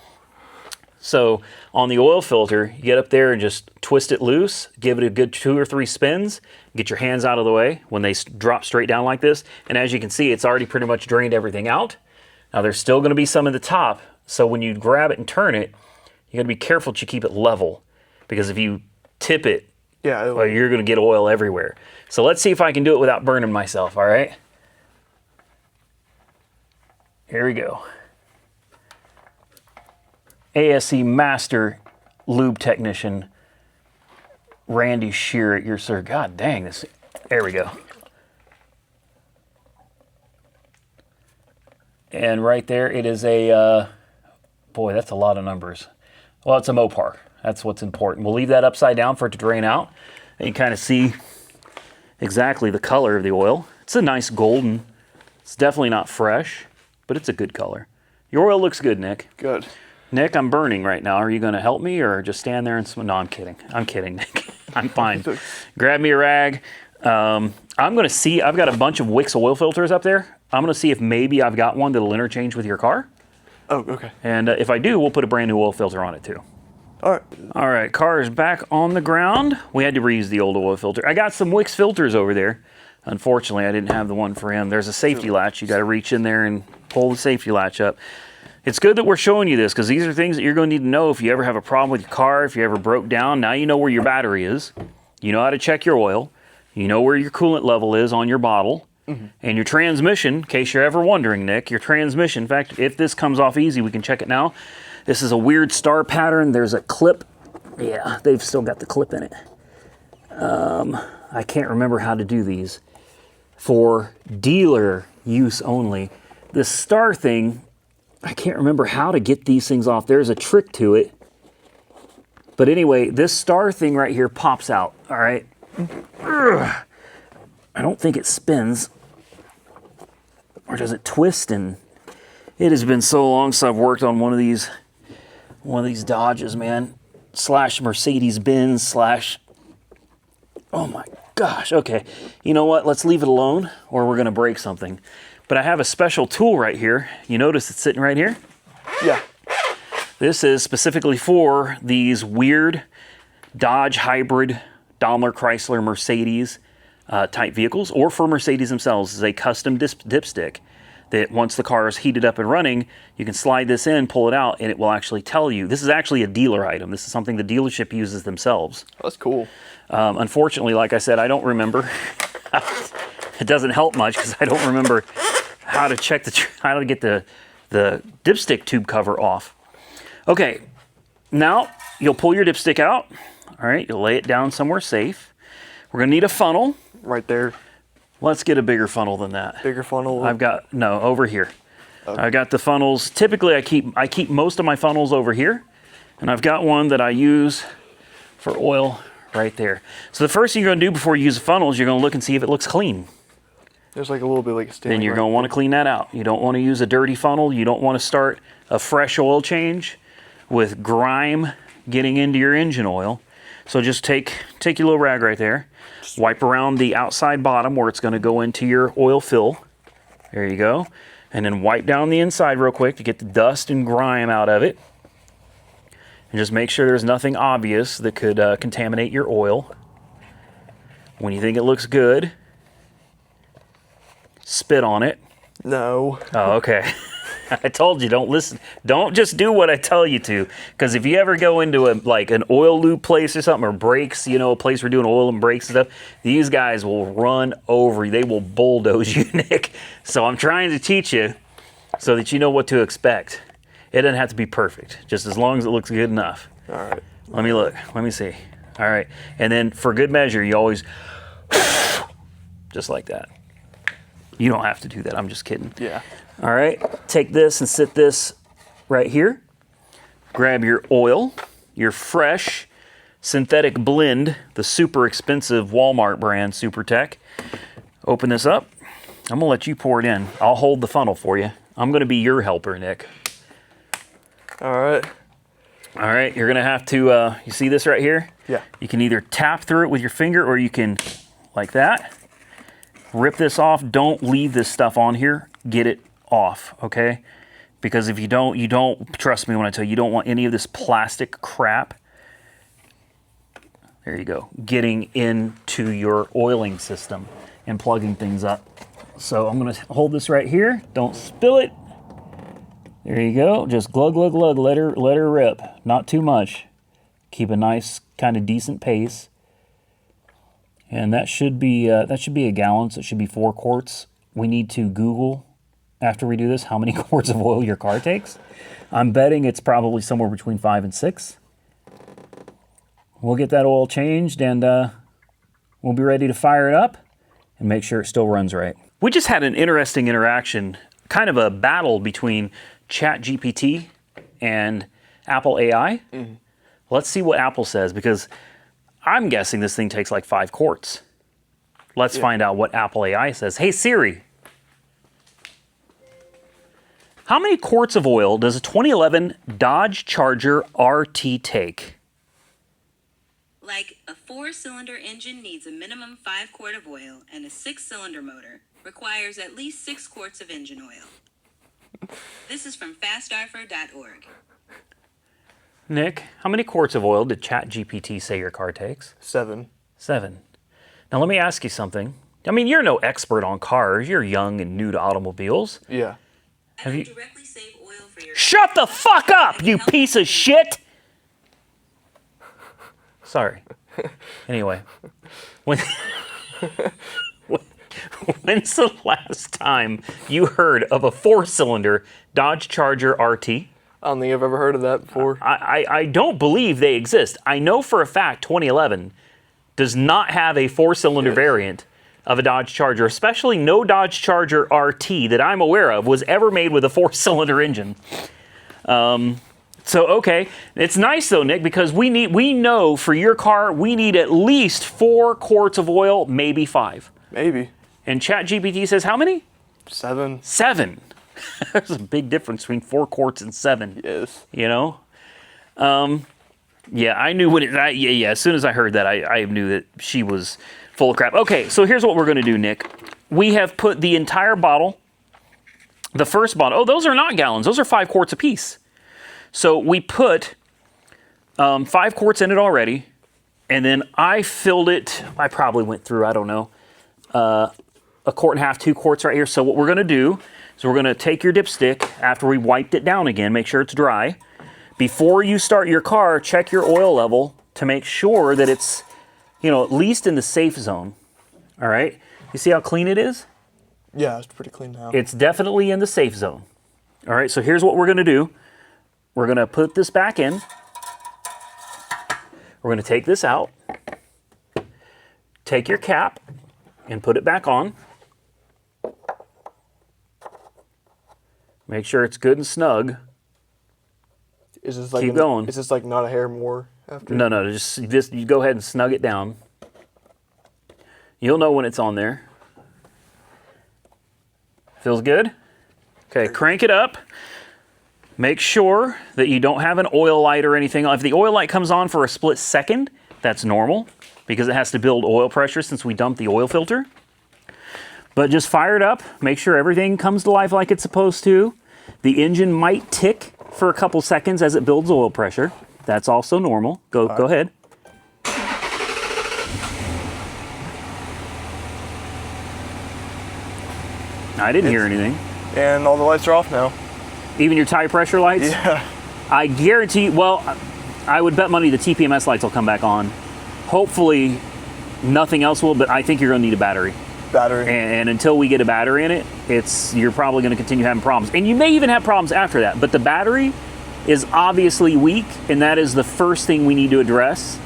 So on the oil filter, you get up there and just twist it loose, give it a good 2 or 3 spins, get your hands out of the way when they drop straight down like this. And as you can see, it's already pretty much drained everything out. Now there's still going to be some at the top. So when you grab it and turn it, you got to be careful that you keep it level, because if you tip it, well, you're going to get oil everywhere. So let's see if I can do it without burning myself, all right? Here we go. ASE Master Lube Technician, Randy Shear at your sir. God dang this. There we go. And right there, it is a, boy, that's a lot of numbers. Well, it's a Mopar. That's what's important. We'll leave that upside down for it to drain out. And you kind of see exactly the color of the oil. It's a nice golden. It's definitely not fresh, but it's a good color. Your oil looks good, Nick. Good. Nick, I'm burning right now. Are you going to help me or just stand there and swim? No, I'm kidding. I'm kidding, Nick. I'm fine. Grab me a rag. I'm going to see. I've got a bunch of Wix oil filters up there. I'm going to see if maybe I've got one that'll interchange with your car. Oh, okay. And if I do, we'll put a brand new oil filter on it too. All right. All right, car is back on the ground. We had to reuse the old oil filter. I got some Wix filters over there. Unfortunately, I didn't have the one for him. There's a safety latch. You got to reach in there and pull the safety latch up. It's good that we're showing you this because these are things that you're going to need to know if you ever have a problem with your car, if you ever broke down. Now you know where your battery is. You know how to check your oil. You know where your coolant level is on your bottle. And your transmission, in case you're ever wondering, Nick, your transmission, in fact, if this comes off easy, we can check it now. This is a weird star pattern. There's a clip. Yeah, they've still got the clip in it. I can't remember how to do these. For dealer use only. This star thing, I can't remember how to get these things off. There's a trick to it. But anyway, this star thing right here pops out, all right? I don't think it spins. Or does it twist? And it has been so long since I've worked on one of these Dodges, man. Slash Mercedes-Benz slash... Oh my gosh, okay. You know what? Let's leave it alone or we're gonna break something. But I have a special tool right here. You notice it's sitting right here? Yeah. This is specifically for these weird Dodge hybrid, Daimler, Chrysler, Mercedes type vehicles, or for Mercedes themselves. This is a custom dipstick that once the car is heated up and running, you can slide this in, pull it out, and it will actually tell you. This is actually a dealer item. This is something the dealership uses themselves. That's cool. Unfortunately, like I said, I don't remember. It doesn't help much because I don't remember how to check how to get the dipstick tube cover off. Okay, now you'll pull your dipstick out. All right, you'll lay it down somewhere safe. We're gonna need a funnel. Right there. Let's get a bigger funnel than that. Bigger funnel? No, over here. Okay. I got the funnels. Typically, I keep most of my funnels over here, and I've got one that I use for oil right there. So the first thing you're gonna do before you use the funnel is you're gonna look and see if it looks clean. There's like a little bit like a Then you're gonna wanna clean that out. You don't wanna use a dirty funnel. You don't wanna start a fresh oil change with grime getting into your engine oil. So just take your little rag right there, wipe around the outside bottom where it's gonna go into your oil fill. There you go. And then wipe down the inside real quick to get the dust and grime out of it. And just make sure there's nothing obvious that could contaminate your oil. When you think it looks good, spit on it. No. Oh, okay. I told you, don't listen. Don't just do what I tell you to. Because if you ever go into an oil lube place or something, or brakes, you know, a place we're doing oil and brakes and stuff, these guys will run over you. They will bulldoze you, Nick. So I'm trying to teach you so that you know what to expect. It doesn't have to be perfect, just as long as it looks good enough. All right. Let me look. Let me see. All right. And then for good measure, you always just like that. You don't have to do that. I'm just kidding. Yeah. All right. Take this and sit this right here. Grab your oil, your fresh synthetic blend, the super expensive Walmart brand SuperTech. Open this up. I'm going to let you pour it in. I'll hold the funnel for you. I'm going to be your helper, Nick. All right. All right, you're gonna have to, you see this right here? Yeah. You can either tap through it with your finger or you can, like that, rip this off. Don't leave this stuff on here. Get it off, okay? Because if you don't, trust me when I tell you, you don't want any of this plastic crap. There you go. Getting into your oiling system and plugging things up. So I'm gonna hold this right here. Don't spill it. There you go. Just glug, glug, glug. Let her rip. Not too much. Keep a nice, kind of decent pace. And that should be a gallon. So it should be 4 quarts. We need to Google after we do this how many quarts of oil your car takes. I'm betting it's probably somewhere between 5 and 6. We'll get that oil changed and we'll be ready to fire it up and make sure it still runs right. We just had an interesting interaction, kind of a battle between ChatGPT and Apple AI. Mm-hmm. Let's see what Apple says, because I'm guessing this thing takes like 5 quarts. Let's find out what Apple AI says. Hey Siri, how many quarts of oil does a 2011 Dodge Charger RT take? Like a 4-cylinder engine needs a minimum 5 quart of oil, and a 6-cylinder motor requires at least 6 quarts of engine oil. This is from fastarfer.org. Nick, how many quarts of oil did ChatGPT say your car takes? 7. 7. Now let me ask you something. I mean, you're no expert on cars. You're young and new to automobiles. Yeah. Have you... directly save oil for your... Shut the fuck up, you piece of shit! Sorry. Anyway, when's the last time you heard of a 4-cylinder Dodge Charger RT? I don't think I've ever heard of that before. I don't believe they exist. I know for a fact 2011 does not have a 4-cylinder variant of a Dodge Charger, especially no Dodge Charger RT that I'm aware of was ever made with a 4-cylinder engine. So, okay, it's nice though, Nick, because we know for your car, we need at least 4 quarts of oil, maybe 5. Maybe. And ChatGPT says how many? 7. 7. There's a big difference between 4 quarts and 7. Yes. You know? Yeah, I knew when as soon as I heard that, I knew that she was full of crap. Okay, so here's what we're going to do, Nick. We have put the entire bottle, the first bottle, oh, those are not gallons. Those are 5 quarts apiece. So we put 5 quarts in it already, and then I filled it, I probably went through, I don't know, 1.5 quart, 2 quarts right here. So what we're going to do is we're going to take your dipstick after we wiped it down again, make sure it's dry. Before you start your car, check your oil level to make sure that it's, at least in the safe zone. All right? You see how clean it is? Yeah, it's pretty clean now. It's definitely in the safe zone. All right, so here's what we're going to do. We're going to put this back in. We're going to take this out. Take your cap and put it back on. Make sure it's good and snug. Is this like Keep going. Is this like not a hair more after? No, just you go ahead and snug it down. You'll know when it's on there. Feels good? Okay, crank it up. Make sure that you don't have an oil light or anything. If the oil light comes on for a split second, that's normal because it has to build oil pressure since we dumped the oil filter. But just fire it up. Make sure everything comes to life like it's supposed to. The engine might tick for a couple seconds as it builds oil pressure. That's also normal. Go ahead. I didn't hear anything. And all the lights are off now. Even your tire pressure lights? Yeah. I guarantee, well, I would bet money the TPMS lights will come back on. Hopefully nothing else will, but I think you're going to need a battery. And until we get a battery in it, you're probably going to continue having problems. And you may even have problems after that, but the battery is obviously weak, and that is the first thing we need to address.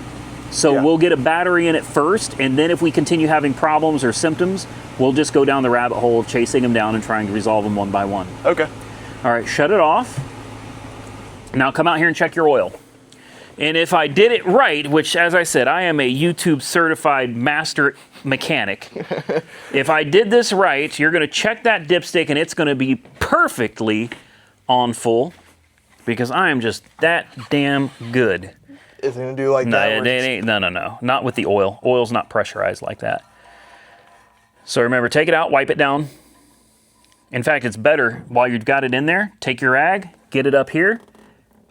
So we'll get a battery in it first, and then if we continue having problems or symptoms, we'll just go down the rabbit hole of chasing them down and trying to resolve them one by one. Okay. All right, shut it off. Now come out here and check your oil. And if I did it right, which, as I said, I am a YouTube certified master mechanic. If I did this right, you're going to check that dipstick and it's going to be perfectly on full because I am just that damn good. Is it going to do like that? No. Not with the oil. Oil's not pressurized like that. So remember, take it out, wipe it down. In fact, it's better while you've got it in there, take your rag, get it up here,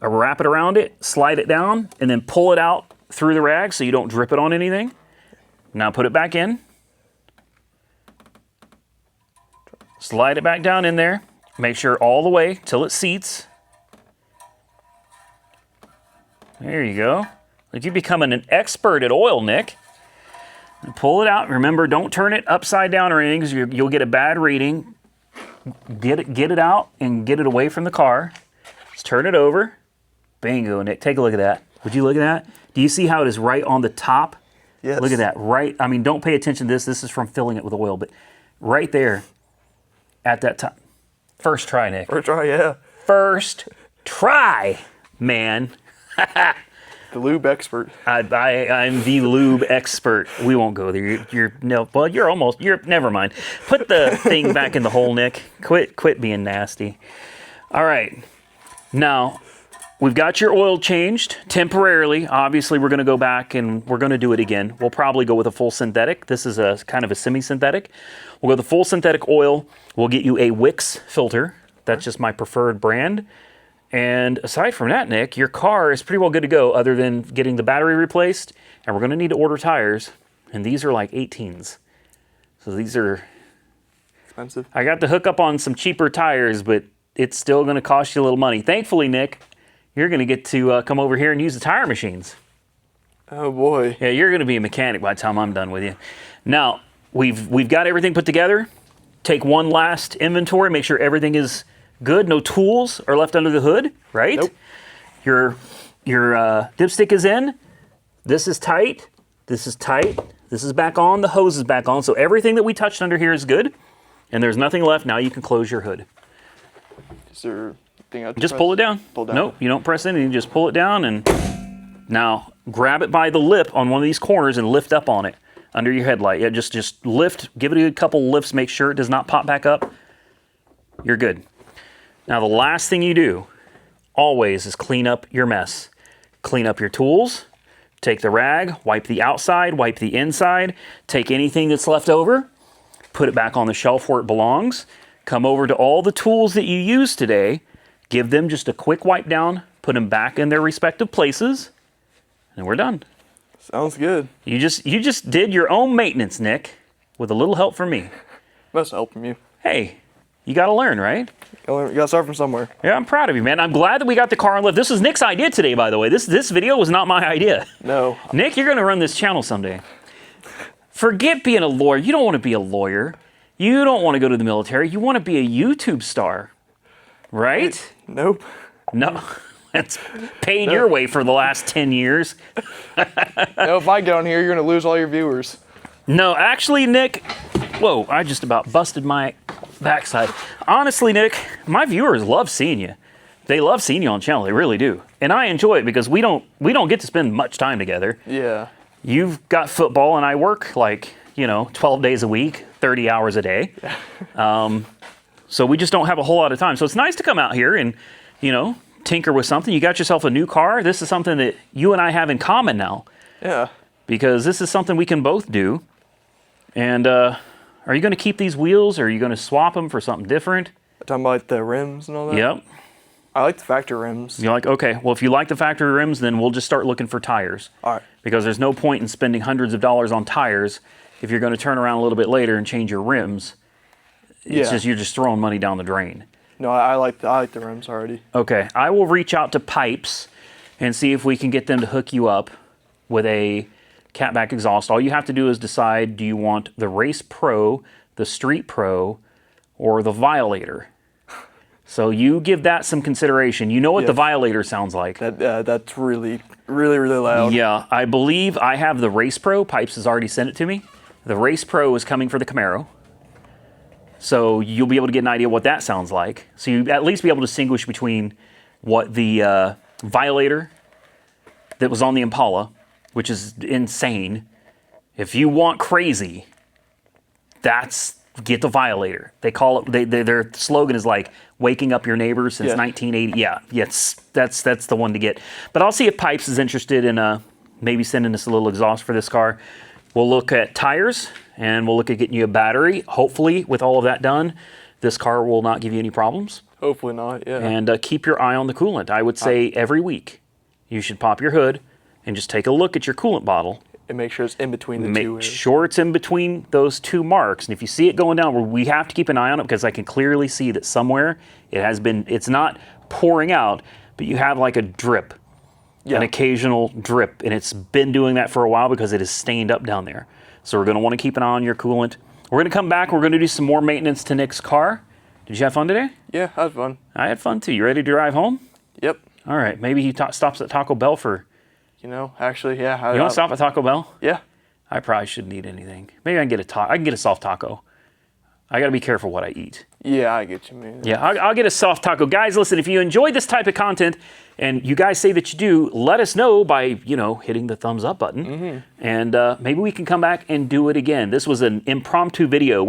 wrap it around it, slide it down, and then pull it out through the rag so you don't drip it on anything. Now put it back in. Slide it back down in there. Make sure all the way till it seats. There you go. Like you're becoming an expert at oil, Nick. And pull it out. Remember, don't turn it upside down or anything because you'll get a bad reading. Get it out and get it away from the car. Let's turn it over. Bingo, Nick. Take a look at that. Would you look at that? Do you see how it is right on the top? Yes. Look at that. Right. I mean, don't pay attention to this. This is from filling it with oil, but right there at that top. First try, Nick. First try, yeah. First try, man. The lube expert. I'm the lube expert. We won't go there. You're never mind. Put the thing back in the hole, Nick. Quit being nasty. All right. Now, we've got your oil changed temporarily. Obviously, we're going to go back and we're going to do it again. We'll probably go with a full synthetic. This is a kind of a semi-synthetic. We'll go with the full synthetic oil. We'll get you a Wix filter. That's just my preferred brand. And aside from that, Nick, your car is pretty well good to go other than getting the battery replaced. And we're going to need to order tires. And these are like 18s. So these are Expensive. I got to hook up on some cheaper tires, but it's still going to cost you a little money. Thankfully, Nick, you're going to get to come over here and use the tire machines. Oh, boy. Yeah, you're going to be a mechanic by the time I'm done with you. Now, we've got everything put together. Take one last inventory, make sure everything is good. No tools are left under the hood, right? Nope. Your dipstick is in. This is tight. This is tight. This is back on. The hose is back on. So everything that we touched under here is good. And there's nothing left. Now you can close your hood. Is there anything I have to Just press? pull it down. Pull it down. Nope, you don't press anything. Just pull it down and now grab it by the lip on one of these corners and lift up on it under your headlight. Yeah, just lift. Give it a couple lifts. Make sure it does not pop back up. You're good. Now the last thing you do always is clean up your mess. Clean up your tools. Take the rag, wipe the outside, wipe the inside. Take anything that's left over, put it back on the shelf where it belongs. Come over to all the tools that you used today. Give them just a quick wipe down. Put them back in their respective places. And we're done. Sounds good. You just did your own maintenance, Nick, with a little help from me. Must help from you. Hey, you got to learn, right? You gotta start from somewhere. Yeah, I'm proud of you, man. I'm glad that we got the car on lift. This was Nick's idea today, by the way. This video was not my idea. No. Nick, you're going to run this channel someday. Forget being a lawyer. You don't want to be a lawyer. You don't want to go to the military. You want to be a YouTube star, right? Nope. No. That's paid your way for the last 10 years. No, if I get on here, you're gonna lose all your viewers. No, actually, Nick, whoa, I just about busted my backside. Honestly, Nick, my viewers love seeing you. They love seeing you on the channel. They really do. And I enjoy it because we don't get to spend much time together. Yeah. You've got football and I work 12 days a week, 30 hours a day. So we just don't have a whole lot of time. So it's nice to come out here and, tinker with something. You got yourself a new car. This is something that you and I have in common now. Yeah. Because this is something we can both do. And are you going to keep these wheels or are you going to swap them for something different? Talking about the rims and all that? Yep. I like the factory rims. You're like, okay, well, if you like the factory rims, then we'll just start looking for tires. All right. Because there's no point in spending hundreds of dollars on tires if you're going to turn around a little bit later and change your rims. It's just you're just throwing money down the drain. No, I like the rims already. Okay, I will reach out to Pipes and see if we can get them to hook you up with a catback exhaust. All you have to do is decide, do you want the Race Pro, the Street Pro, or the Violator? So you give that some consideration. You know what the Violator sounds like. That's really, really, really loud. Yeah, I believe I have the Race Pro. Pipes has already sent it to me. The Race Pro is coming for the Camaro. So you'll be able to get an idea what that sounds like. So you at least be able to distinguish between what the Violator that was on the Impala, which is insane. If you want crazy, get the Violator. They call it. Their slogan is like waking up your neighbors since 1980. Yeah, yes, that's the one to get. But I'll see if Pipes is interested in maybe sending us a little exhaust for this car. We'll look at tires and we'll look at getting you a battery. Hopefully, with all of that done, this car will not give you any problems. Hopefully not. Yeah. And keep your eye on the coolant. I would say every week you should pop your hood and just take a look at your coolant bottle. And make sure it's in between the two. Make sure it's in between those two marks. And if you see it going down, we have to keep an eye on it because I can clearly see that somewhere it's not pouring out, but you have like a drip, an occasional drip. And it's been doing that for a while because it is stained up down there. So we're going to want to keep an eye on your coolant. We're going to come back. We're going to do some more maintenance to Nick's car. Did you have fun today? Yeah, I had fun. I had fun too. You ready to drive home? Yep. All right. Maybe he stops at Taco Bell for... Actually, yeah. You want to stop at Taco Bell? Yeah. I probably shouldn't eat anything. Maybe I can get a soft taco. I got to be careful what I eat. Yeah, I get you, man. Yeah, I'll get a soft taco. Guys, listen, if you enjoy this type of content, and you guys say that you do, let us know by, hitting the thumbs up button. And maybe we can come back and do it again. This was an impromptu video.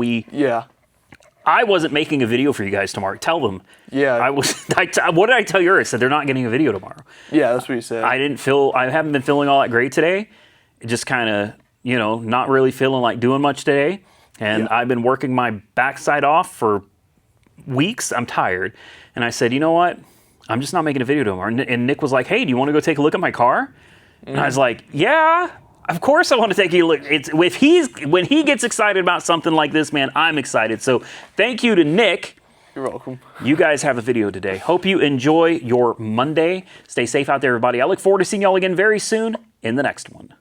I wasn't making a video for you guys tomorrow. Tell them. Yeah. What did I tell you? I said they're not getting a video tomorrow. Yeah, that's what you said. I haven't been feeling all that great today. Just kind of, not really feeling like doing much today. And I've been working my backside off for weeks. I'm tired. And I said, you know what? I'm just not making a video tomorrow. And Nick was like, hey, do you want to go take a look at my car? And I was like, yeah, of course I want to take a look. When he gets excited about something like this, man, I'm excited. So thank you to Nick. You're welcome. You guys have a video today. Hope you enjoy your Monday. Stay safe out there, everybody. I look forward to seeing y'all again very soon in the next one.